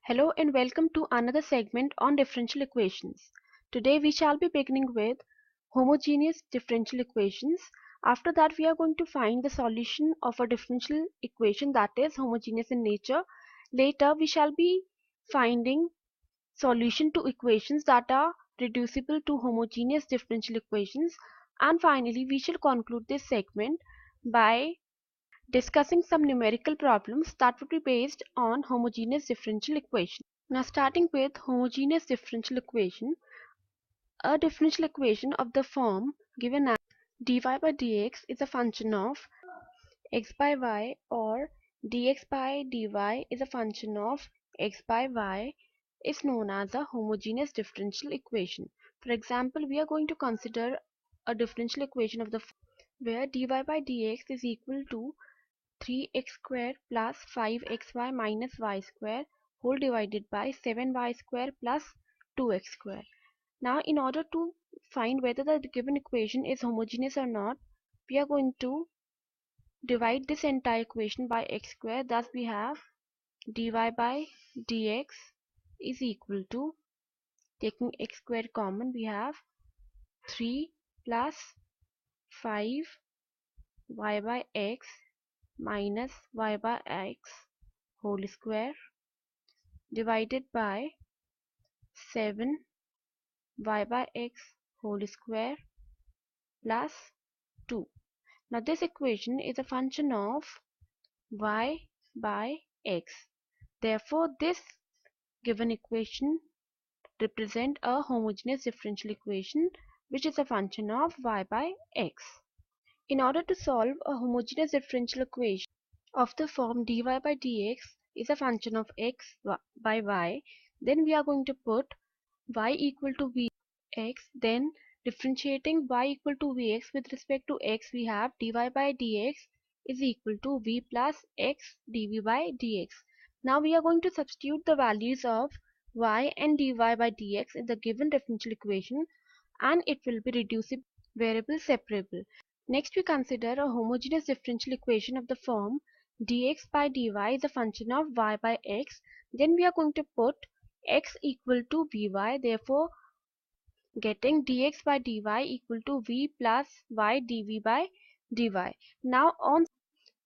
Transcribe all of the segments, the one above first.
Hello and welcome to another segment on differential equations. Today we shall be beginning with homogeneous differential equations. After that we are going to find the solution of a differential equation that is homogeneous in nature. Later we shall be finding solution to equations that are reducible to homogeneous differential equations, and finally we shall conclude this segment by discussing some numerical problems that would be based on homogeneous differential equation. Now starting with homogeneous differential equation, a differential equation of the form given as dy by dx is a function of x by y, or dx by dy is a function of x by y, is known as a homogeneous differential equation. For example, we are going to consider a differential equation of the form where dy by dx is equal to 3x square plus 5xy minus y square whole divided by 7y square plus 2x square. Now in order to find whether the given equation is homogeneous or not, we are going to divide this entire equation by x square. Thus we have dy by dx is equal to, taking x square common, we have 3 plus 5 y by x minus y by x whole square divided by 7 y by x whole square plus 2. Now this equation is a function of y by x. Therefore this given equation represents a homogeneous differential equation which is a function of y by x. In order to solve a homogeneous differential equation of the form dy by dx is a function of x by y, then we are going to put y equal to vx, then differentiating y equal to vx with respect to x, we have dy by dx is equal to v plus x dv by dx. Now we are going to substitute the values of y and dy by dx in the given differential equation, and it will be reducible, variable separable. Next we consider a homogeneous differential equation of the form dx by dy is a function of y by x. Then we are going to put x equal to vy, therefore getting dx by dy equal to v plus y dv by dy. Now on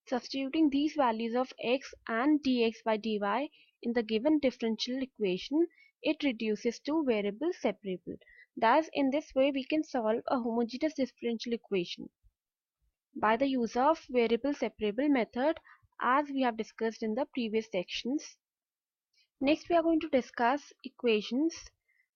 substituting these values of x and dx by dy in the given differential equation, it reduces to variable separable. Thus in this way we can solve a homogeneous differential equation by the use of variable separable method, as we have discussed in the previous sections. Next we are going to discuss equations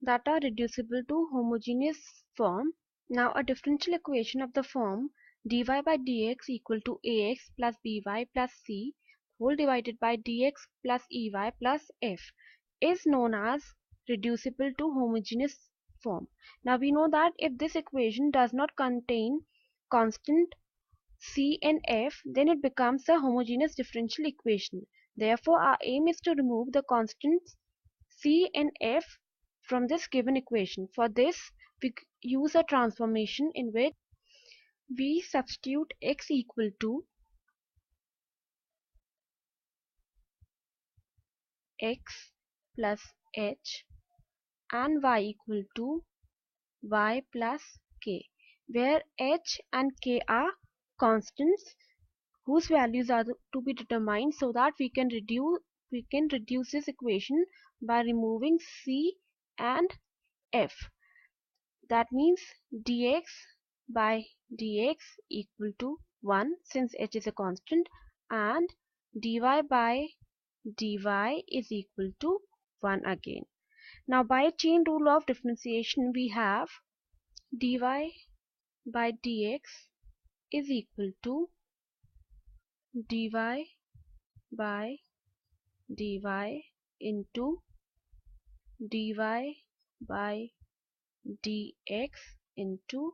that are reducible to homogeneous form. Now a differential equation of the form dy by dx equal to ax plus by plus c whole divided by dx plus ey plus f is known as reducible to homogeneous form. Now we know that if this equation does not contain constant c and f, then it becomes a homogeneous differential equation. Therefore our aim is to remove the constants c and f from this given equation. For this we use a transformation in which we substitute x equal to x plus h and y equal to y plus k, where h and k are constants whose values are to be determined, so that we can reduce this equation by removing c and f. That means dx by dx equal to 1 since h is a constant, and dy by dy is equal to 1 again. Now by chain rule of differentiation we have dy by dx is equal to dy by dy into dy by dx into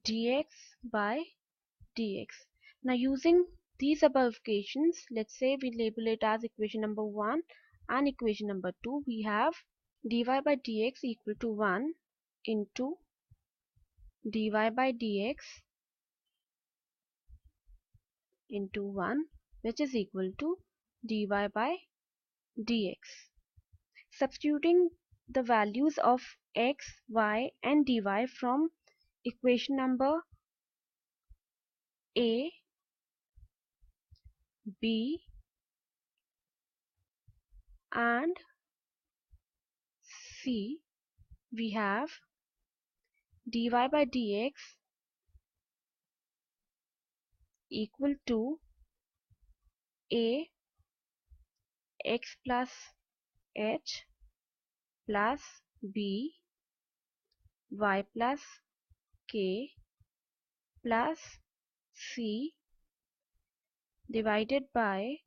dx by dx. Now using these above equations, let's say we label it as equation number 1 and equation number 2. We have dy by dx equal to 1 into dy by dx into 1, which is equal to dy by dx. Substituting the values of x, y and dy from equation number A, B and C, we have dy by dx equal to A x plus h plus b y plus k plus c divided by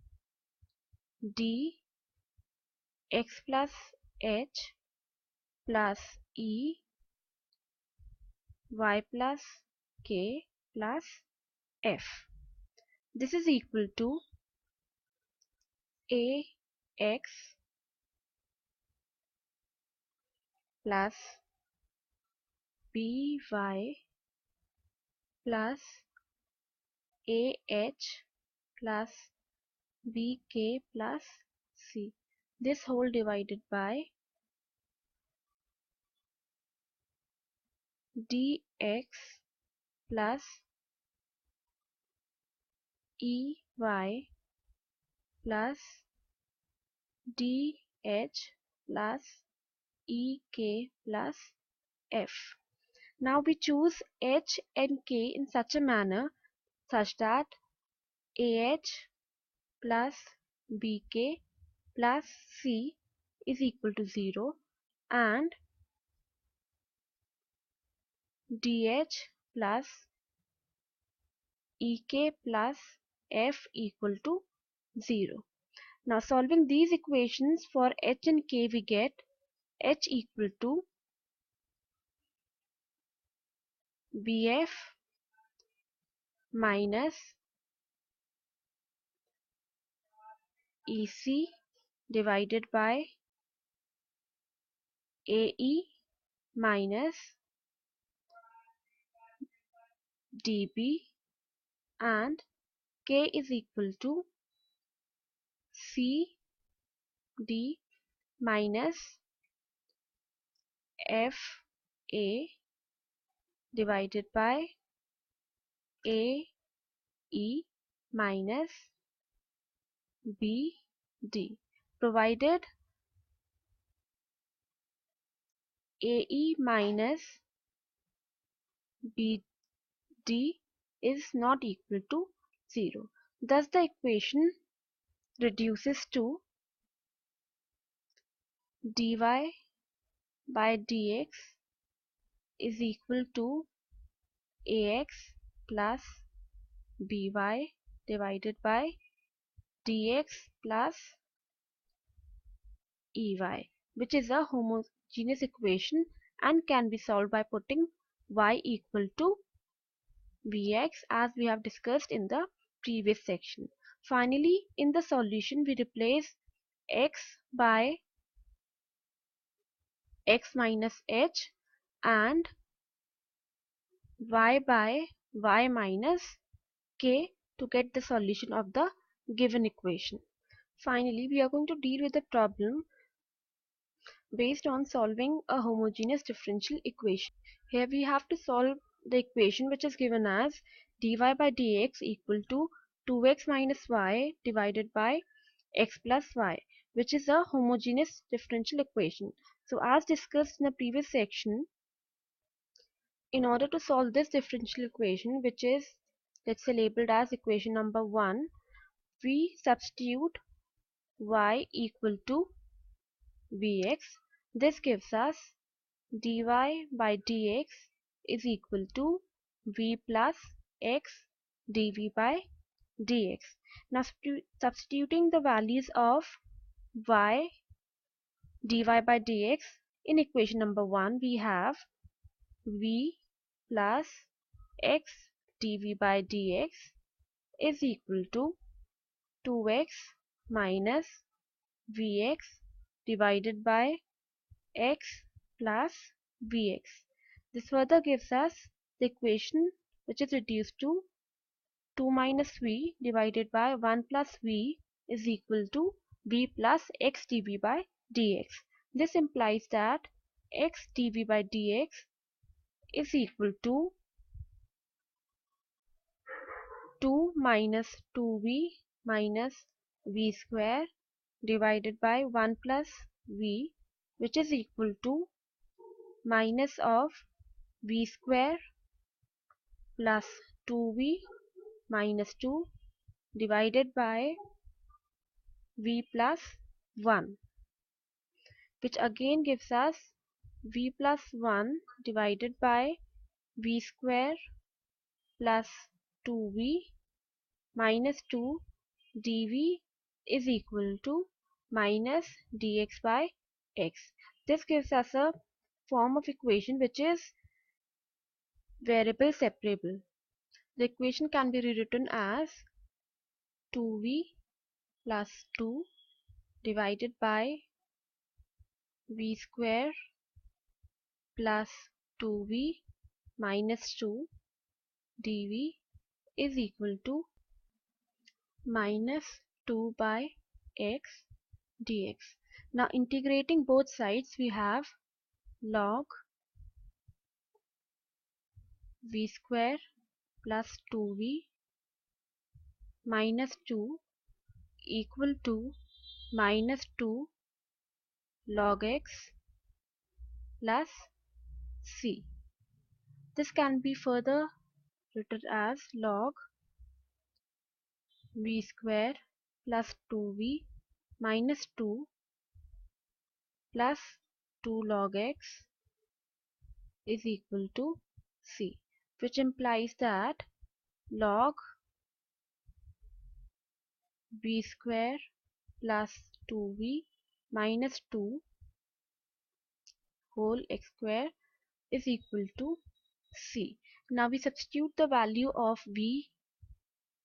d x plus h plus e y plus k plus f. This is equal to a x plus b y plus a h plus b k plus c. This whole divided by dx plus ey plus dh plus ek plus f. Now we choose h and k in such a manner such that ah plus bk plus c is equal to 0 and dh plus ek plus f equal to 0. Now solving these equations for h and k, we get h equal to bf minus ec divided by ae minus db and k is equal to cd minus fa divided by ae minus bd, provided ae minus bd is not equal to 0. Thus the equation reduces to dy by dx is equal to ax plus by divided by dx plus ey, which is a homogeneous equation and can be solved by putting y equal to vx as we have discussed in the previous section. Finally, in the solution we replace x by x minus h and y by y minus k to get the solution of the given equation. Finally, we are going to deal with the problem based on solving a homogeneous differential equation. Here we have to solve the equation which is given as dy by dx equal to 2x minus y divided by x plus y, which is a homogeneous differential equation. So as discussed in the previous section, in order to solve this differential equation, which is, let's say, labeled as equation number 1, we substitute y equal to vx. This gives us dy by dx is equal to v plus x dv by dx. Now substituting the values of y dy by dx in equation number 1, we have v plus x dv by dx is equal to 2x minus vx divided by x plus vx. This further gives us the equation which is reduced to 2 minus v divided by 1 plus v is equal to v plus x dv by dx. This implies that x dv by dx is equal to 2 minus 2v minus v square divided by 1 plus v, which is equal to minus of v square plus 2v minus 2 divided by v plus 1, which again gives us v plus 1 divided by v square plus 2v minus 2 dv is equal to minus dx by x. This gives us a form of equation which is variable separable. The equation can be rewritten as 2v plus 2 divided by v square plus 2v minus 2 dv is equal to minus 2 by x dx. Now integrating both sides, we have log v square plus 2v minus 2 equal to minus 2 log x plus c. This can be further written as log v square plus 2v minus 2 plus 2 log x is equal to c, which implies that log v square plus 2v minus 2 whole x square is equal to c. Now we substitute the value of v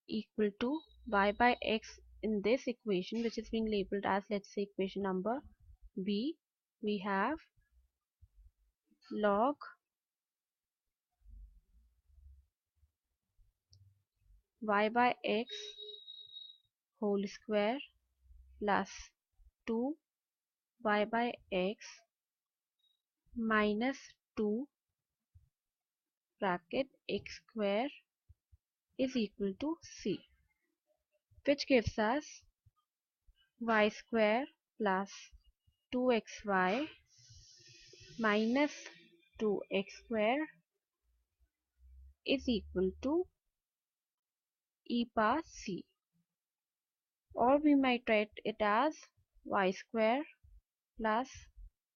equal to y by x in this equation, which is being labeled as, let's say, equation number b. We have log y by x whole square plus 2 y by x minus 2 bracket x square is equal to c, which gives us y square plus 2xy minus 2x square is equal to e power c, or we might write it as y square plus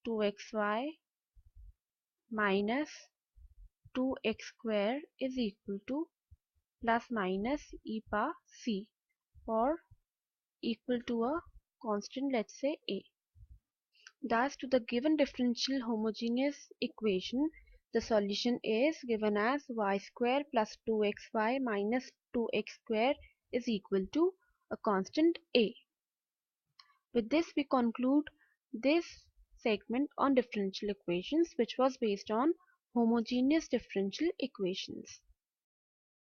2xy minus 2x square is equal to plus minus e power c, or equal to a constant, let's say a. Thus, to the given differential homogeneous equation, the solution is given as y square plus 2xy minus 2x square is equal to a constant a. With this, we conclude this segment on differential equations, which was based on homogeneous differential equations.